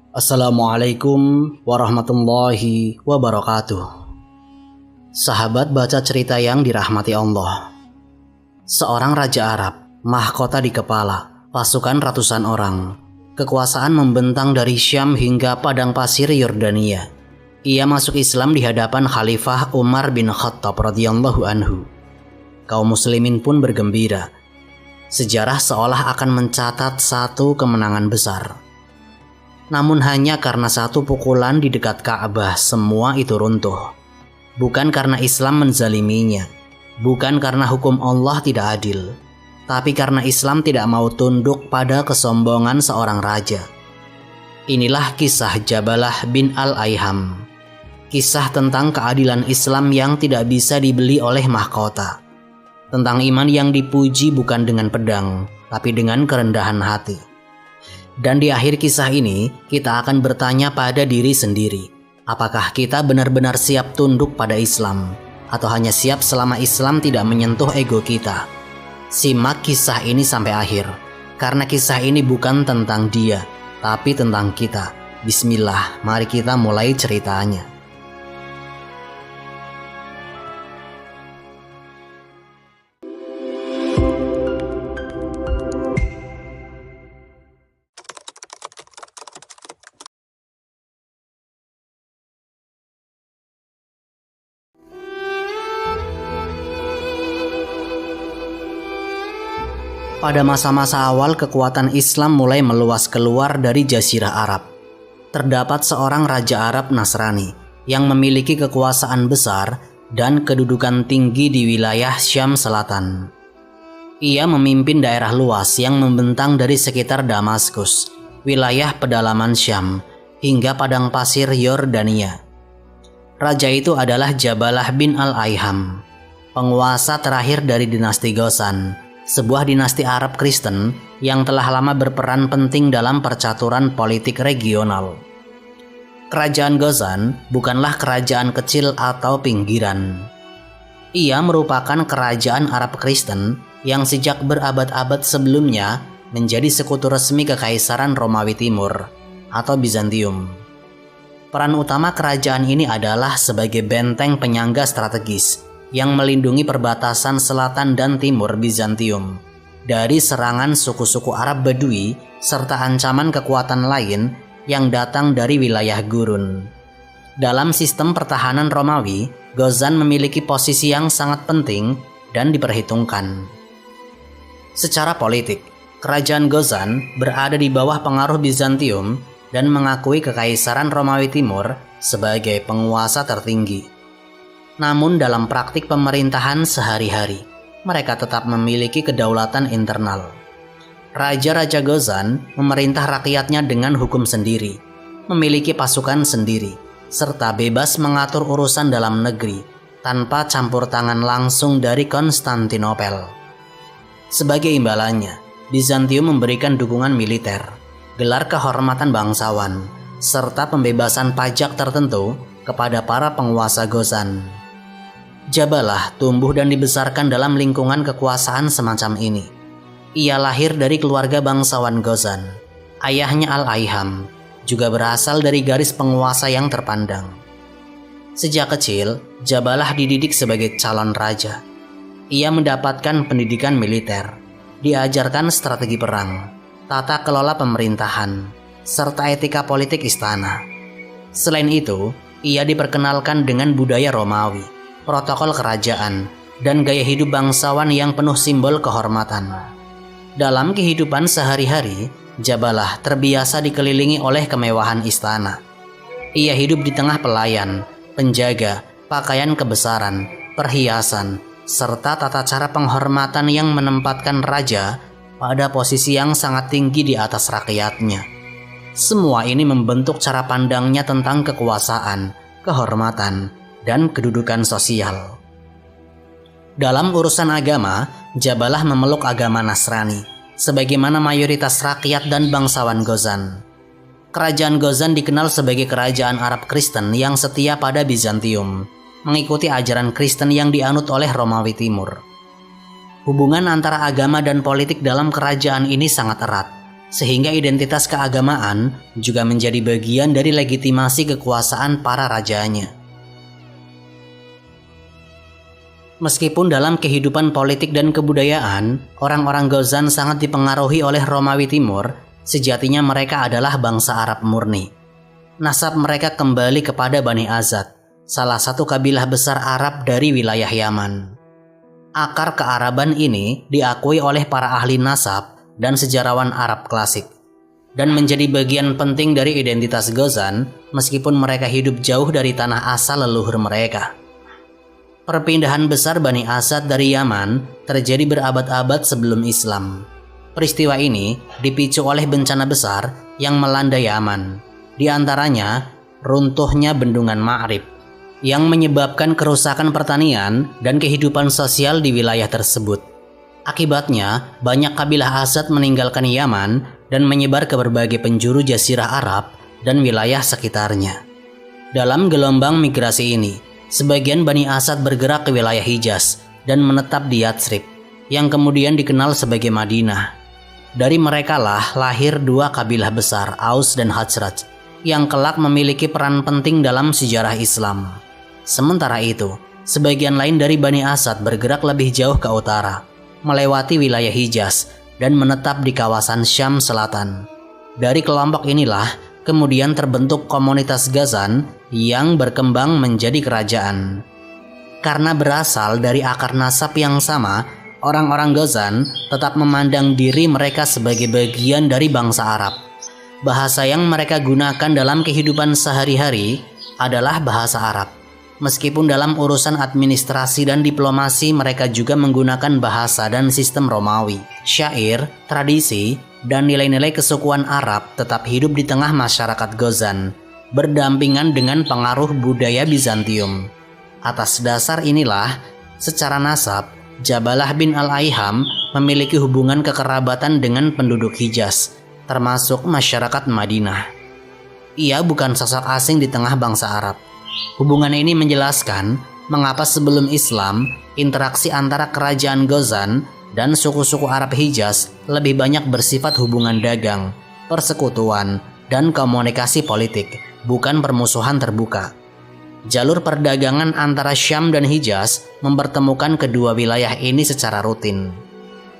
Assalamualaikum warahmatullahi wabarakatuh. Sahabat baca cerita yang dirahmati Allah. Seorang raja Arab, mahkota di kepala, pasukan ratusan orang. Kekuasaan membentang dari Syam hingga padang pasir Yordania. Ia masuk Islam di hadapan Khalifah Umar bin Khattab radhiyallahu anhu. Kaum muslimin pun bergembira. Sejarah seolah akan mencatat satu kemenangan besar. Namun hanya karena satu pukulan di dekat Ka'bah semua itu runtuh. Bukan karena Islam menzaliminya, bukan karena hukum Allah tidak adil, tapi karena Islam tidak mau tunduk pada kesombongan seorang raja. Inilah kisah Jabalah bin Al-Ayham. Kisah tentang keadilan Islam yang tidak bisa dibeli oleh mahkota. Tentang iman yang dipuji bukan dengan pedang, tapi dengan kerendahan hati. Dan di akhir kisah ini, kita akan bertanya pada diri sendiri, apakah kita benar-benar siap tunduk pada Islam, atau hanya siap selama Islam tidak menyentuh ego kita? Simak kisah ini sampai akhir, karena kisah ini bukan tentang dia, tapi tentang kita. Bismillah, mari kita mulai ceritanya. Pada masa-masa awal kekuatan Islam mulai meluas keluar dari Jazirah Arab. Terdapat seorang raja Arab Nasrani yang memiliki kekuasaan besar dan kedudukan tinggi di wilayah Syam Selatan. Ia memimpin daerah luas yang membentang dari sekitar Damaskus, wilayah pedalaman Syam, hingga padang pasir Yordania. Raja itu adalah Jabalah bin Al-Ayham, penguasa terakhir dari dinasti Ghazan, sebuah dinasti Arab Kristen yang telah lama berperan penting dalam percaturan politik regional. Kerajaan Ghazan bukanlah kerajaan kecil atau pinggiran. Ia merupakan kerajaan Arab Kristen yang sejak berabad-abad sebelumnya menjadi sekutu resmi Kekaisaran Romawi Timur atau Bizantium. Peran utama kerajaan ini adalah sebagai benteng penyangga strategis yang melindungi perbatasan selatan dan timur Bizantium dari serangan suku-suku Arab Badui serta ancaman kekuatan lain yang datang dari wilayah gurun. Dalam sistem pertahanan Romawi, Ghazan memiliki posisi yang sangat penting dan diperhitungkan. Secara politik, kerajaan Ghazan berada di bawah pengaruh Bizantium dan mengakui Kekaisaran Romawi Timur sebagai penguasa tertinggi. Namun dalam praktik pemerintahan sehari-hari, mereka tetap memiliki kedaulatan internal. Raja-raja Ghazan memerintah rakyatnya dengan hukum sendiri, memiliki pasukan sendiri, serta bebas mengatur urusan dalam negeri tanpa campur tangan langsung dari Konstantinopel. Sebagai imbalannya, Bizantium memberikan dukungan militer, gelar kehormatan bangsawan, serta pembebasan pajak tertentu kepada para penguasa Ghazan. Jabalah tumbuh dan dibesarkan dalam lingkungan kekuasaan semacam ini. Ia lahir dari keluarga bangsawan Ghazan. Ayahnya Al-Ayham juga berasal dari garis penguasa yang terpandang. Sejak kecil, Jabalah dididik sebagai calon raja. Ia mendapatkan pendidikan militer, diajarkan strategi perang, tata kelola pemerintahan, serta etika politik istana. Selain itu, ia diperkenalkan dengan budaya Romawi, protokol kerajaan, dan gaya hidup bangsawan yang penuh simbol kehormatan. Dalam kehidupan sehari-hari, Jabalah terbiasa dikelilingi oleh kemewahan istana. Ia hidup di tengah pelayan, penjaga, pakaian kebesaran, perhiasan, serta tata cara penghormatan yang menempatkan raja pada posisi yang sangat tinggi di atas rakyatnya. Semua ini membentuk cara pandangnya tentang kekuasaan, kehormatan, dan kedudukan sosial. Dalam urusan agama, Jabalah memeluk agama Nasrani, sebagaimana mayoritas rakyat dan bangsawan Ghazan. Kerajaan Ghazan dikenal sebagai kerajaan Arab Kristen yang setia pada Bizantium, mengikuti ajaran Kristen yang dianut oleh Romawi Timur. Hubungan antara agama dan politik dalam kerajaan ini sangat erat, sehingga identitas keagamaan juga menjadi bagian dari legitimasi kekuasaan para rajanya. Meskipun dalam kehidupan politik dan kebudayaan, orang-orang Ghazan sangat dipengaruhi oleh Romawi Timur, sejatinya mereka adalah bangsa Arab murni. Nasab mereka kembali kepada Bani Azad, salah satu kabilah besar Arab dari wilayah Yaman. Akar kearaban ini diakui oleh para ahli nasab dan sejarawan Arab klasik, dan menjadi bagian penting dari identitas Ghazan meskipun mereka hidup jauh dari tanah asal leluhur mereka. Perpindahan besar Bani Asad dari Yaman terjadi berabad-abad sebelum Islam. Peristiwa ini dipicu oleh bencana besar yang melanda Yaman, di antaranya runtuhnya bendungan Ma'rib, yang menyebabkan kerusakan pertanian dan kehidupan sosial di wilayah tersebut. Akibatnya, banyak kabilah Asad meninggalkan Yaman dan menyebar ke berbagai penjuru Jazirah Arab dan wilayah sekitarnya. Dalam gelombang migrasi ini, sebagian Bani Asad bergerak ke wilayah Hijaz dan menetap di Yatsrib, yang kemudian dikenal sebagai Madinah. Dari merekalah lahir dua kabilah besar, Aus dan Khazraj, yang kelak memiliki peran penting dalam sejarah Islam. Sementara itu, sebagian lain dari Bani Asad bergerak lebih jauh ke utara, melewati wilayah Hijaz dan menetap di kawasan Syam Selatan. Dari kelompok inilah kemudian terbentuk komunitas Ghazan yang berkembang menjadi kerajaan. Karena berasal dari akar nasab yang sama, orang-orang Ghazan tetap memandang diri mereka sebagai bagian dari bangsa Arab. Bahasa yang mereka gunakan dalam kehidupan sehari-hari adalah bahasa Arab. Meskipun dalam urusan administrasi dan diplomasi mereka juga menggunakan bahasa dan sistem Romawi. Syair, tradisi, dan nilai-nilai kesukuan Arab tetap hidup di tengah masyarakat Ghazan, berdampingan dengan pengaruh budaya Bizantium. Atas dasar inilah, secara nasab, Jabalah bin Al-Aiham memiliki hubungan kekerabatan dengan penduduk Hijaz, termasuk masyarakat Madinah. Ia bukan sosok asing di tengah bangsa Arab. Hubungan ini menjelaskan mengapa sebelum Islam, interaksi antara kerajaan Ghazan dan suku-suku Arab Hijaz lebih banyak bersifat hubungan dagang, persekutuan, dan komunikasi politik, bukan permusuhan terbuka. Jalur perdagangan antara Syam dan Hijaz mempertemukan kedua wilayah ini secara rutin.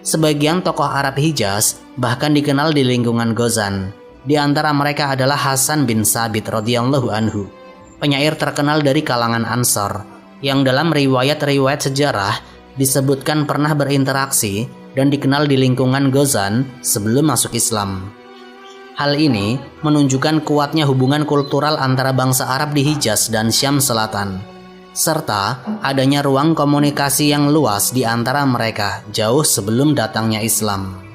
Sebagian tokoh Arab Hijaz bahkan dikenal di lingkungan Ghazan. Di antara mereka adalah Hasan bin Sabit radhiyallahu anhu, penyair terkenal dari kalangan Ansor, yang dalam riwayat-riwayat sejarah disebutkan pernah berinteraksi dan dikenal di lingkungan Ghazan sebelum masuk Islam. Hal ini menunjukkan kuatnya hubungan kultural antara bangsa Arab di Hijaz dan Syam Selatan, serta adanya ruang komunikasi yang luas di antara mereka jauh sebelum datangnya Islam.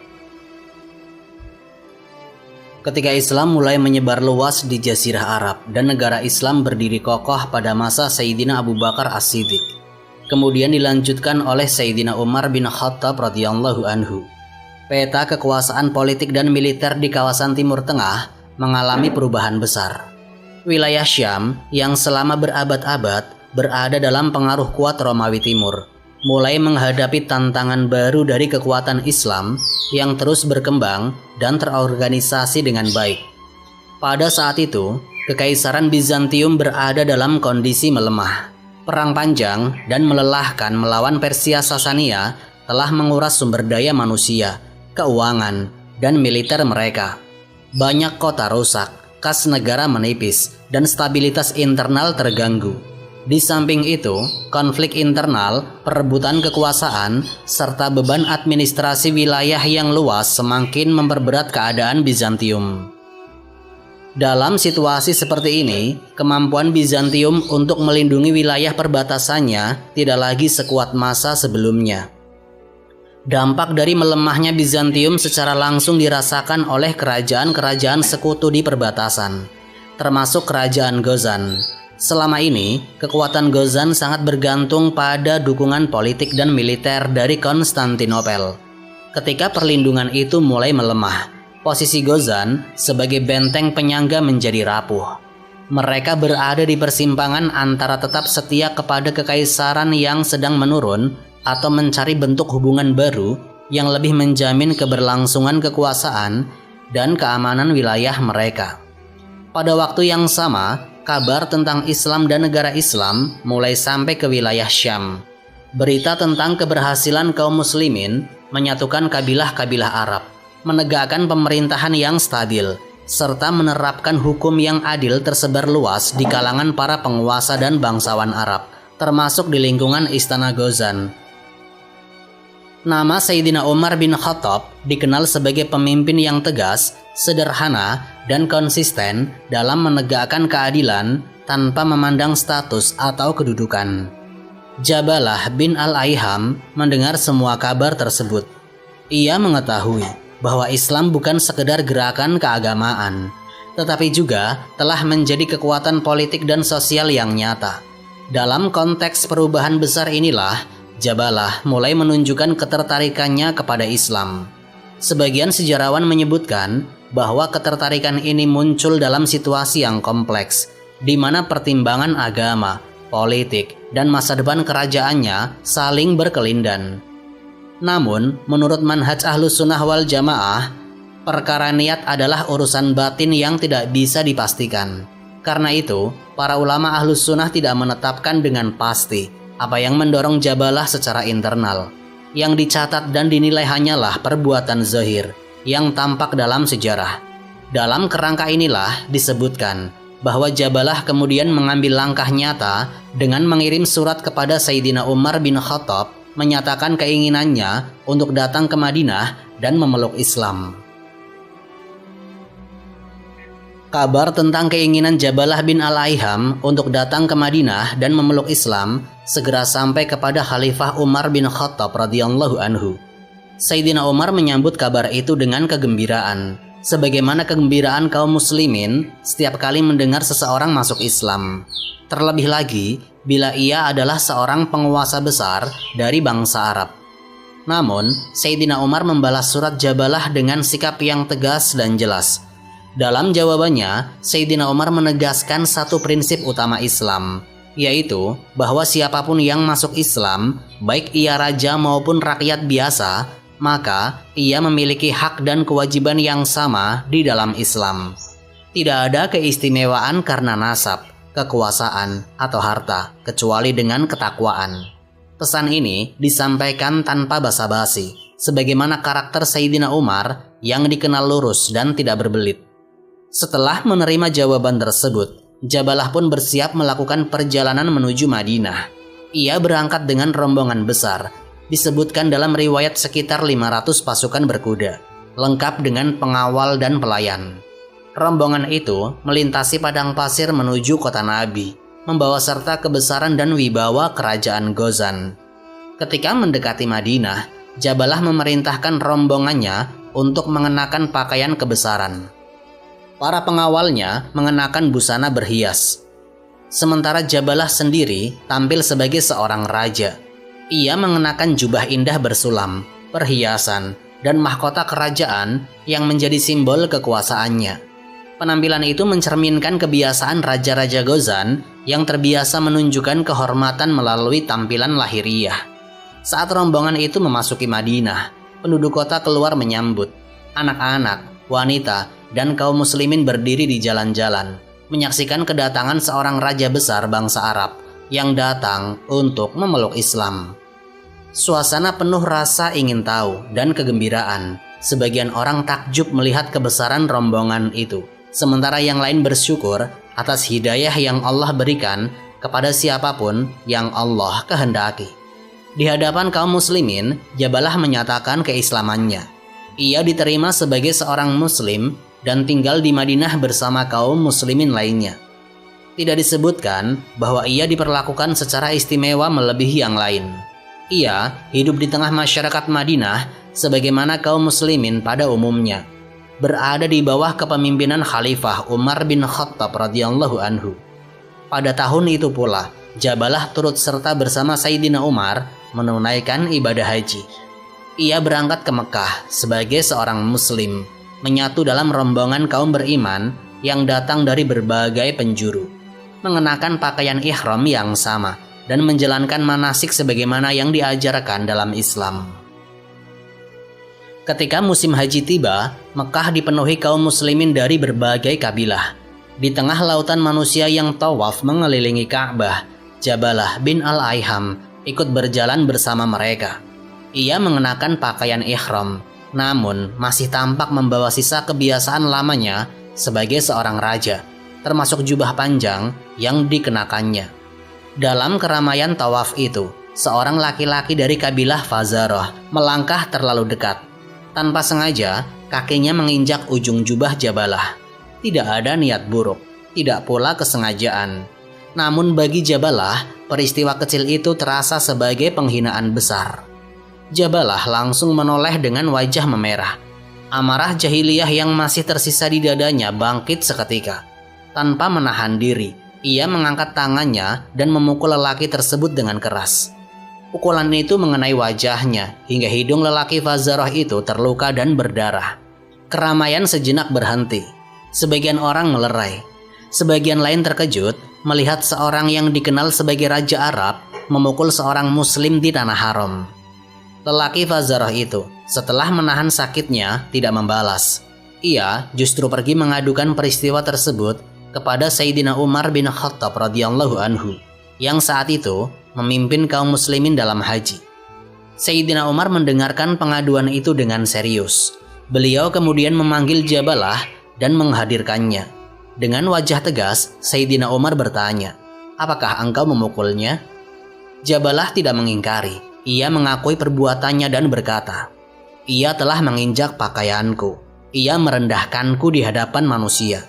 Ketika Islam mulai menyebar luas di Jazirah Arab dan negara Islam berdiri kokoh pada masa Sayyidina Abu Bakar As-Siddiq, kemudian dilanjutkan oleh Sayyidina Umar bin Khattab radhiyallahu anhu, peta kekuasaan politik dan militer di kawasan Timur Tengah mengalami perubahan besar. Wilayah Syam yang selama berabad-abad berada dalam pengaruh kuat Romawi Timur mulai menghadapi tantangan baru dari kekuatan Islam yang terus berkembang dan terorganisasi dengan baik. Pada saat itu, Kekaisaran Bizantium berada dalam kondisi melemah. Perang panjang dan melelahkan melawan Persia Sasania telah menguras sumber daya manusia, keuangan, dan militer mereka. Banyak kota rusak, kas negara menipis, dan stabilitas internal terganggu. Di samping itu, konflik internal, perebutan kekuasaan, serta beban administrasi wilayah yang luas semakin memperberat keadaan Bizantium. Dalam situasi seperti ini, kemampuan Bizantium untuk melindungi wilayah perbatasannya tidak lagi sekuat masa sebelumnya. Dampak dari melemahnya Bizantium secara langsung dirasakan oleh kerajaan-kerajaan sekutu di perbatasan, termasuk kerajaan Ghazan. Selama ini, kekuatan Ghazan sangat bergantung pada dukungan politik dan militer dari Konstantinopel. Ketika perlindungan itu mulai melemah, posisi Ghazan sebagai benteng penyangga menjadi rapuh. Mereka berada di persimpangan antara tetap setia kepada kekaisaran yang sedang menurun atau mencari bentuk hubungan baru yang lebih menjamin keberlangsungan kekuasaan dan keamanan wilayah mereka. Pada waktu yang sama, kabar tentang Islam dan negara Islam mulai sampai ke wilayah Syam. Berita tentang keberhasilan kaum muslimin menyatukan kabilah-kabilah Arab, menegakkan pemerintahan yang stabil, serta menerapkan hukum yang adil tersebar luas di kalangan para penguasa dan bangsawan Arab, termasuk di lingkungan Istana Ghazan. Nama Sayyidina Umar bin Khattab dikenal sebagai pemimpin yang tegas, sederhana, dan konsisten dalam menegakkan keadilan tanpa memandang status atau kedudukan. Jabalah bin Al-Aiham mendengar semua kabar tersebut. Ia mengetahui bahwa Islam bukan sekedar gerakan keagamaan, tetapi juga telah menjadi kekuatan politik dan sosial yang nyata. Dalam konteks perubahan besar inilah, Jabalah mulai menunjukkan ketertarikannya kepada Islam. Sebagian sejarawan menyebutkan bahwa ketertarikan ini muncul dalam situasi yang kompleks, di mana pertimbangan agama, politik, dan masa depan kerajaannya saling berkelindan. Namun, menurut manhaj Ahlus Sunnah wal Jamaah, perkara niat adalah urusan batin yang tidak bisa dipastikan. Karena itu, para ulama Ahlus Sunnah tidak menetapkan dengan pasti apa yang mendorong Jabalah secara internal. Yang dicatat dan dinilai hanyalah perbuatan zahir yang tampak dalam sejarah. Dalam kerangka inilah disebutkan bahwa Jabalah kemudian mengambil langkah nyata dengan mengirim surat kepada Sayyidina Umar bin Khattab menyatakan keinginannya untuk datang ke Madinah dan memeluk Islam. Kabar tentang keinginan Jabalah bin Al-Aiham untuk datang ke Madinah dan memeluk Islam segera sampai kepada Khalifah Umar bin Khattab radhiyallahu anhu. Sayyidina Umar menyambut kabar itu dengan kegembiraan, sebagaimana kegembiraan kaum muslimin setiap kali mendengar seseorang masuk Islam. Terlebih lagi, bila ia adalah seorang penguasa besar dari bangsa Arab. Namun, Sayyidina Umar membalas surat Jabalah dengan sikap yang tegas dan jelas. Dalam jawabannya, Sayyidina Umar menegaskan satu prinsip utama Islam, yaitu bahwa siapapun yang masuk Islam, baik ia raja maupun rakyat biasa, maka ia memiliki hak dan kewajiban yang sama di dalam Islam. Tidak ada keistimewaan karena nasab, kekuasaan, atau harta, kecuali dengan ketakwaan. Pesan ini disampaikan tanpa basa-basi, sebagaimana karakter Sayyidina Umar yang dikenal lurus dan tidak berbelit. Setelah menerima jawaban tersebut, Jabalah pun bersiap melakukan perjalanan menuju Madinah. Ia berangkat dengan rombongan besar, disebutkan dalam riwayat sekitar 500 pasukan berkuda, lengkap dengan pengawal dan pelayan. Rombongan itu melintasi padang pasir menuju kota Nabi, membawa serta kebesaran dan wibawa kerajaan Ghazan. Ketika mendekati Madinah, Jabalah memerintahkan rombongannya untuk mengenakan pakaian kebesaran. Para pengawalnya mengenakan busana berhias. Sementara Jabalah sendiri tampil sebagai seorang raja. Ia mengenakan jubah indah bersulam, perhiasan, dan mahkota kerajaan yang menjadi simbol kekuasaannya. Penampilan itu mencerminkan kebiasaan raja-raja Ghazan yang terbiasa menunjukkan kehormatan melalui tampilan lahiriah. Saat rombongan itu memasuki Madinah, penduduk kota keluar menyambut. Anak-anak, wanita, dan kaum muslimin berdiri di jalan-jalan, menyaksikan kedatangan seorang raja besar bangsa Arab yang datang untuk memeluk Islam. Suasana penuh rasa ingin tahu dan kegembiraan. Sebagian orang takjub melihat kebesaran rombongan itu, sementara yang lain bersyukur atas hidayah yang Allah berikan kepada siapapun yang Allah kehendaki. Di hadapan kaum muslimin, Jabalah menyatakan keislamannya. Ia diterima sebagai seorang muslim dan tinggal di Madinah bersama kaum muslimin lainnya. Tidak disebutkan bahwa ia diperlakukan secara istimewa melebihi yang lain. Ia hidup di tengah masyarakat Madinah sebagaimana kaum muslimin pada umumnya, berada di bawah kepemimpinan Khalifah Umar bin Khattab radhiyallahu anhu. Pada tahun itu pula, Jabalah turut serta bersama Sayyidina Umar menunaikan ibadah haji. Ia berangkat ke Mekah sebagai seorang muslim, menyatu dalam rombongan kaum beriman yang datang dari berbagai penjuru, mengenakan pakaian ihram yang sama, dan menjalankan manasik sebagaimana yang diajarkan dalam Islam. Ketika musim haji tiba, Mekah dipenuhi kaum muslimin dari berbagai kabilah. Di tengah lautan manusia yang tawaf mengelilingi Ka'bah, Jabalah bin Al-Aiham ikut berjalan bersama mereka. Ia mengenakan pakaian ihram, namun masih tampak membawa sisa kebiasaan lamanya sebagai seorang raja, termasuk jubah panjang yang dikenakannya. Dalam keramaian tawaf itu, seorang laki-laki dari kabilah Fazarah melangkah terlalu dekat. Tanpa sengaja, kakinya menginjak ujung jubah Jabalah. Tidak ada niat buruk, tidak pula kesengajaan. Namun bagi Jabalah, peristiwa kecil itu terasa sebagai penghinaan besar. Jabalah langsung menoleh dengan wajah memerah. Amarah jahiliyah yang masih tersisa di dadanya bangkit seketika. Tanpa menahan diri, ia mengangkat tangannya dan memukul lelaki tersebut dengan keras. Pukulan itu mengenai wajahnya hingga hidung lelaki Fazarah itu terluka dan berdarah. Keramaian sejenak berhenti. Sebagian orang melerai. Sebagian lain terkejut melihat seorang yang dikenal sebagai Raja Arab memukul seorang muslim di tanah haram. Lelaki Fazarah itu setelah menahan sakitnya tidak membalas. Ia justru pergi mengadukan peristiwa tersebut kepada Sayyidina Umar bin Khattab radhiyallahu anhu yang saat itu memimpin kaum muslimin dalam haji. Sayyidina Umar mendengarkan pengaduan itu dengan serius. Beliau kemudian memanggil Jabalah dan menghadirkannya. Dengan wajah tegas, Sayyidina Umar bertanya, "Apakah engkau memukulnya?" Jabalah tidak mengingkari. Ia mengakui perbuatannya dan berkata, "Ia telah menginjak pakaianku. Ia merendahkanku di hadapan manusia."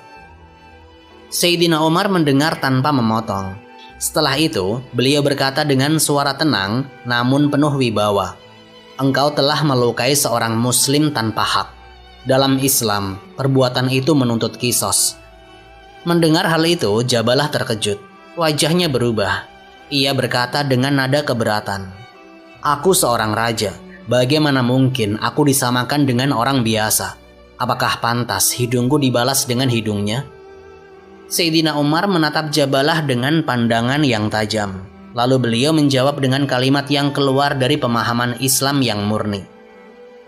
Sayyidina Umar mendengar tanpa memotong. Setelah itu, beliau berkata dengan suara tenang namun penuh wibawa, "Engkau telah melukai seorang muslim tanpa hak. Dalam Islam, perbuatan itu menuntut kisos." Mendengar hal itu, Jabalah terkejut. Wajahnya berubah. Ia berkata dengan nada keberatan, "Aku seorang raja. Bagaimana mungkin aku disamakan dengan orang biasa? Apakah pantas hidungku dibalas dengan hidungnya?" Sayyidina Umar menatap Jabalah dengan pandangan yang tajam. Lalu beliau menjawab dengan kalimat yang keluar dari pemahaman Islam yang murni.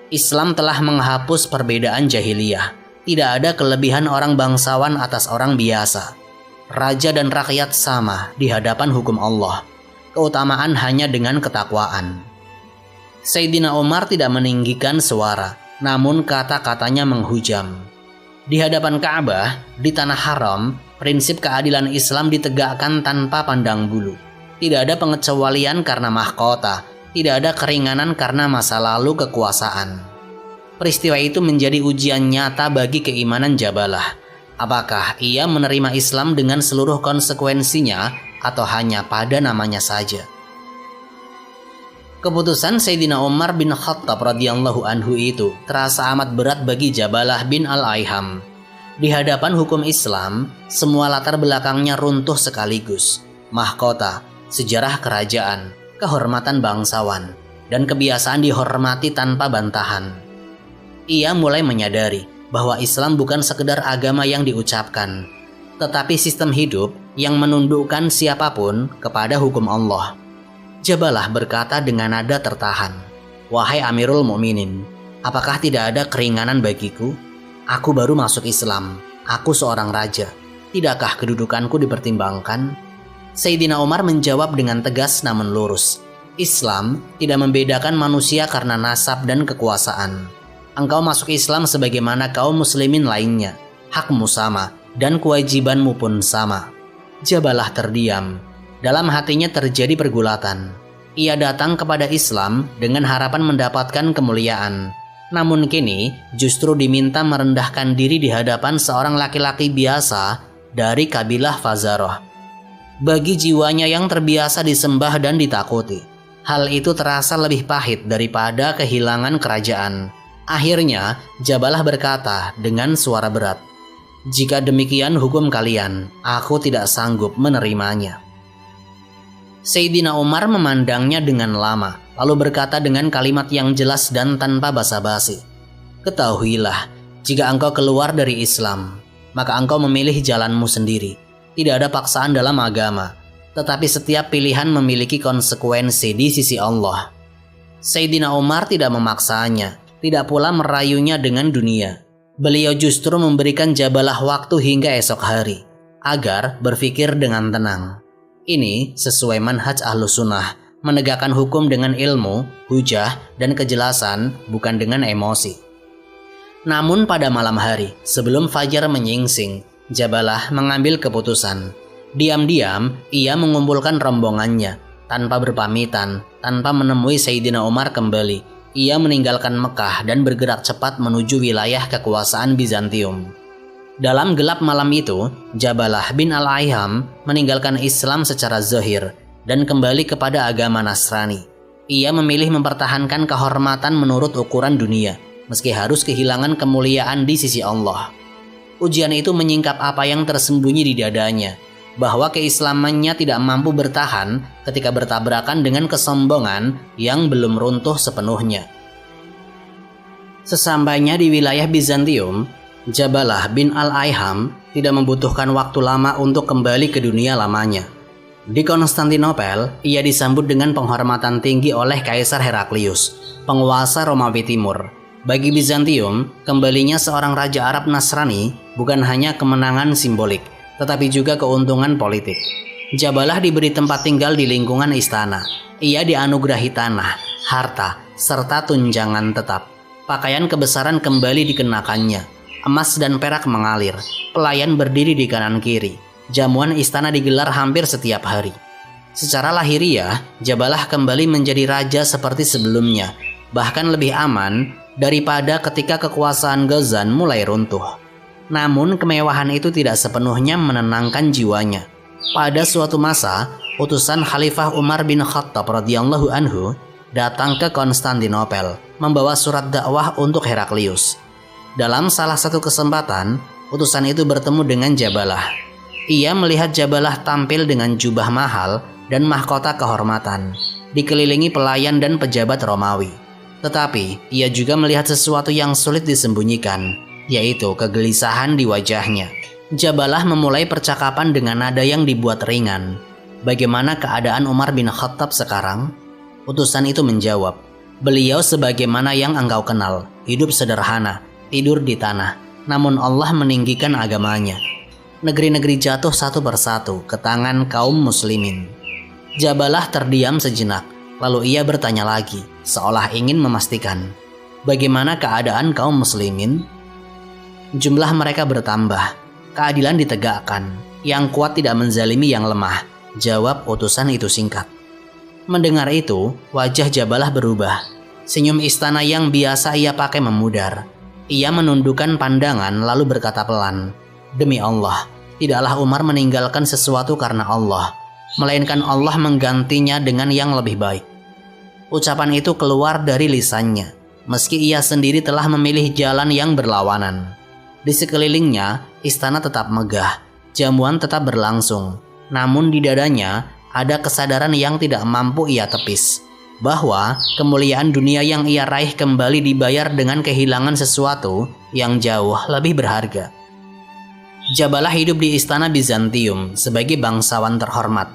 Islam telah menghapus perbedaan jahiliyah. Tidak ada kelebihan orang bangsawan atas orang biasa. Raja dan rakyat sama di hadapan hukum Allah. Keutamaan hanya dengan ketakwaan. Sayyidina Umar tidak meninggikan suara, namun kata-katanya menghujam. Di hadapan Ka'bah, di tanah haram, prinsip keadilan Islam ditegakkan tanpa pandang bulu. Tidak ada pengecualian karena mahkota, tidak ada keringanan karena masa lalu kekuasaan. Peristiwa itu menjadi ujian nyata bagi keimanan Jabalah. Apakah ia menerima Islam dengan seluruh konsekuensinya atau hanya pada namanya saja? Keputusan Sayyidina Umar bin Khattab radhiyallahu anhu itu terasa amat berat bagi Jabalah bin Al-Aiham. Di hadapan hukum Islam, semua latar belakangnya runtuh sekaligus. Mahkota, sejarah kerajaan, kehormatan bangsawan, dan kebiasaan dihormati tanpa bantahan. Ia mulai menyadari bahwa Islam bukan sekedar agama yang diucapkan, tetapi sistem hidup yang menundukkan siapapun kepada hukum Allah. Jabalah berkata dengan nada tertahan, "Wahai Amirul Mukminin, apakah tidak ada keringanan bagiku? Aku baru masuk Islam, aku seorang raja. Tidakkah kedudukanku dipertimbangkan?" Sayyidina Umar menjawab dengan tegas namun lurus, "Islam tidak membedakan manusia karena nasab dan kekuasaan. Engkau masuk Islam sebagaimana kaum muslimin lainnya. Hakmu sama dan kewajibanmu pun sama." Jabalah terdiam. Dalam hatinya terjadi pergulatan. Ia datang kepada Islam dengan harapan mendapatkan kemuliaan. Namun kini justru diminta merendahkan diri di hadapan seorang laki-laki biasa dari kabilah Fazarah. Bagi jiwanya yang terbiasa disembah dan ditakuti, hal itu terasa lebih pahit daripada kehilangan kerajaan. Akhirnya Jabalah berkata dengan suara berat, "Jika demikian hukum kalian, aku tidak sanggup menerimanya." Sayyidina Umar memandangnya dengan lama, lalu berkata dengan kalimat yang jelas dan tanpa basa-basi, "Ketahuilah, jika engkau keluar dari Islam, maka engkau memilih jalanmu sendiri. Tidak ada paksaan dalam agama, tetapi setiap pilihan memiliki konsekuensi di sisi Allah." Sayyidina Umar tidak memaksanya. tidak pula merayunya dengan dunia. Beliau justru memberikan Jabalah waktu hingga esok hari, agar berpikir dengan tenang. Ini sesuai manhaj Ahlus Sunnah, menegakkan hukum dengan ilmu, hujah, dan kejelasan, bukan dengan emosi. Namun pada malam hari, sebelum fajar menyingsing, Jabalah mengambil keputusan. Diam-diam, ia mengumpulkan rombongannya, tanpa berpamitan, tanpa menemui Sayyidina Umar kembali. Ia meninggalkan Mekah dan bergerak cepat menuju wilayah kekuasaan Bizantium. Dalam gelap malam itu, Jabalah bin Al-Aiham meninggalkan Islam secara zahir dan kembali kepada agama Nasrani. Ia memilih mempertahankan kehormatan menurut ukuran dunia, meski harus kehilangan kemuliaan di sisi Allah. Ujian itu menyingkap apa yang tersembunyi di dadanya, bahwa keislamannya tidak mampu bertahan ketika bertabrakan dengan kesombongan yang belum runtuh sepenuhnya. Sesampainya di wilayah Bizantium, Jabalah bin Al-Aiham tidak membutuhkan waktu lama untuk kembali ke dunia lamanya. Di Konstantinopel, ia disambut dengan penghormatan tinggi oleh Kaisar Heraklius, penguasa Romawi Timur. Bagi Bizantium, kembalinya seorang raja Arab Nasrani bukan hanya kemenangan simbolik, tetapi juga keuntungan politik. Jabalah diberi tempat tinggal di lingkungan istana. Ia dianugerahi tanah, harta, serta tunjangan tetap. Pakaian kebesaran kembali dikenakannya. Emas dan perak mengalir. Pelayan berdiri di kanan kiri. Jamuan istana digelar hampir setiap hari. Secara lahiriah, Jabalah kembali menjadi raja seperti sebelumnya, bahkan lebih aman daripada ketika kekuasaan Ghazan mulai runtuh. Namun kemewahan itu tidak sepenuhnya menenangkan jiwanya. Pada suatu masa, utusan Khalifah Umar bin Khattab radhiyallahu anhu datang ke Konstantinopel membawa surat dakwah untuk Heraklius. Dalam salah satu kesempatan, utusan itu bertemu dengan Jabalah. Ia melihat Jabalah tampil dengan jubah mahal dan mahkota kehormatan, dikelilingi pelayan dan pejabat Romawi. Tetapi ia juga melihat sesuatu yang sulit disembunyikan, yaitu kegelisahan di wajahnya. Jabalah memulai percakapan dengan nada yang dibuat ringan. "Bagaimana keadaan Umar bin Khattab sekarang?" Utusan itu menjawab, "Beliau sebagaimana yang engkau kenal, hidup sederhana, tidur di tanah, namun Allah meninggikan agamanya. Negeri-negeri jatuh satu persatu ke tangan kaum muslimin." Jabalah terdiam sejenak, lalu ia bertanya lagi, seolah ingin memastikan, "Bagaimana keadaan kaum muslimin?" Jumlah mereka bertambah, keadilan ditegakkan, yang kuat tidak menzalimi yang lemah, jawab utusan itu singkat. Mendengar itu, wajah Jabalah berubah. Senyum istana yang biasa ia pakai memudar. Ia menundukkan pandangan lalu berkata pelan, "Demi Allah, tidaklah Umar meninggalkan sesuatu karena Allah, melainkan Allah menggantinya dengan yang lebih baik." Ucapan itu keluar dari lisannya, meski ia sendiri telah memilih jalan yang berlawanan. Di sekelilingnya, istana tetap megah, jamuan tetap berlangsung. Namun di dadanya ada kesadaran yang tidak mampu ia tepis, bahwa kemuliaan dunia yang ia raih kembali dibayar dengan kehilangan sesuatu yang jauh lebih berharga. Jabalah hidup di istana Bizantium sebagai bangsawan terhormat,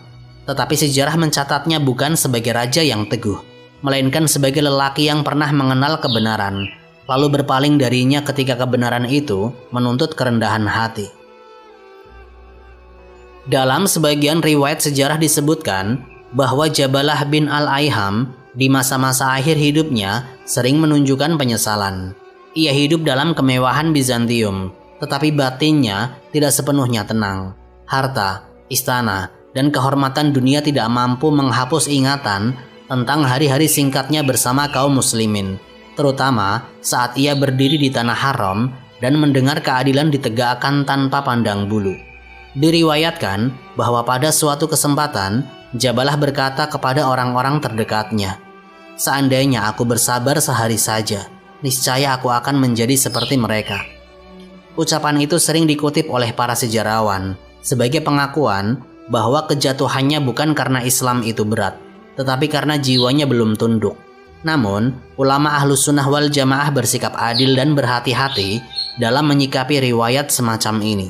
tetapi sejarah mencatatnya bukan sebagai raja yang teguh, melainkan sebagai lelaki yang pernah mengenal kebenaran, lalu berpaling darinya ketika kebenaran itu menuntut kerendahan hati. Dalam sebagian riwayat sejarah disebutkan bahwa Jabalah bin Al-Aiham di masa-masa akhir hidupnya sering menunjukkan penyesalan. Ia hidup dalam kemewahan Bizantium, tetapi batinnya tidak sepenuhnya tenang. Harta, istana, dan kehormatan dunia tidak mampu menghapus ingatan tentang hari-hari singkatnya bersama kaum muslimin, terutama saat ia berdiri di tanah haram dan mendengar keadilan ditegakkan tanpa pandang bulu. Diriwayatkan bahwa pada suatu kesempatan, Jabalah berkata kepada orang-orang terdekatnya, "Seandainya aku bersabar sehari saja, niscaya aku akan menjadi seperti mereka." Ucapan itu sering dikutip oleh para sejarawan sebagai pengakuan bahwa kejatuhannya bukan karena Islam itu berat, tetapi karena jiwanya belum tunduk. Namun, ulama Ahlus Sunnah wal Jamaah bersikap adil dan berhati-hati dalam menyikapi riwayat semacam ini.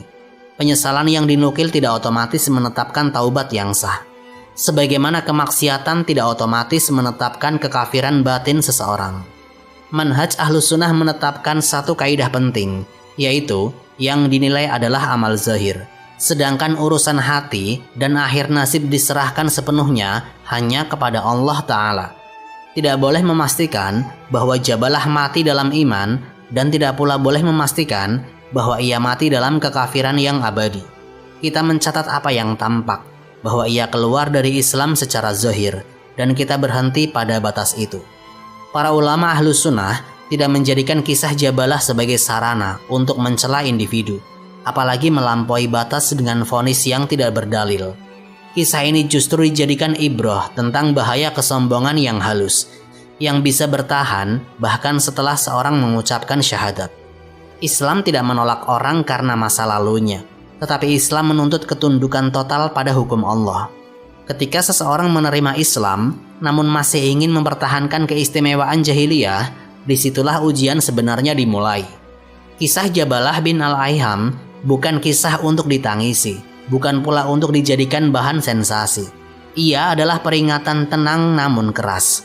Penyesalan yang dinukil tidak otomatis menetapkan taubat yang sah, sebagaimana kemaksiatan tidak otomatis menetapkan kekafiran batin seseorang. Manhaj Ahlus Sunnah menetapkan satu kaidah penting, yaitu yang dinilai adalah amal zahir, sedangkan urusan hati dan akhir nasib diserahkan sepenuhnya hanya kepada Allah Ta'ala. Tidak boleh memastikan bahwa Jabalah mati dalam iman, dan tidak pula boleh memastikan bahwa ia mati dalam kekafiran yang abadi. Kita mencatat apa yang tampak, bahwa ia keluar dari Islam secara zahir, dan kita berhenti pada batas itu. Para ulama Ahlus Sunnah tidak menjadikan kisah Jabalah sebagai sarana untuk mencela individu, apalagi melampaui batas dengan vonis yang tidak berdalil. Kisah ini justru dijadikan ibrah tentang bahaya kesombongan yang halus, yang bisa bertahan bahkan setelah seorang mengucapkan syahadat. Islam tidak menolak orang karena masa lalunya, tetapi Islam menuntut ketundukan total pada hukum Allah. Ketika seseorang menerima Islam, namun masih ingin mempertahankan keistimewaan jahiliyah, disitulah ujian sebenarnya dimulai. Kisah Jabalah bin Al-Aiham bukan kisah untuk ditangisi, bukan pula untuk dijadikan bahan sensasi. Ia adalah peringatan tenang namun keras,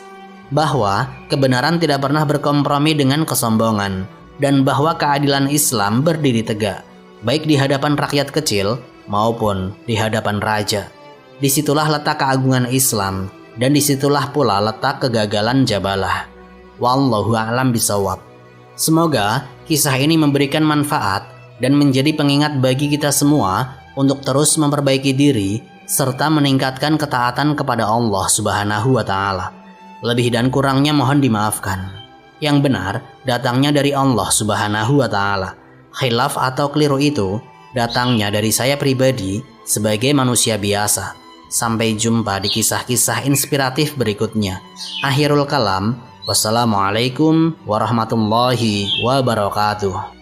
bahwa kebenaran tidak pernah berkompromi dengan kesombongan, dan bahwa keadilan Islam berdiri tegak, baik di hadapan rakyat kecil maupun di hadapan raja. Disitulah letak keagungan Islam, dan disitulah pula letak kegagalan Jabalah. Wallahu a'lam bishawab. Semoga kisah ini memberikan manfaat dan menjadi pengingat bagi kita semua untuk terus memperbaiki diri serta meningkatkan ketaatan kepada Allah Subhanahu wa Ta'ala. Lebih dan kurangnya mohon dimaafkan. Yang benar datangnya dari Allah Subhanahu wa Ta'ala. Khilaf atau keliru itu datangnya dari saya pribadi sebagai manusia biasa. Sampai jumpa di kisah-kisah inspiratif berikutnya. Akhirul kalam, wassalamualaikum warahmatullahi wabarakatuh.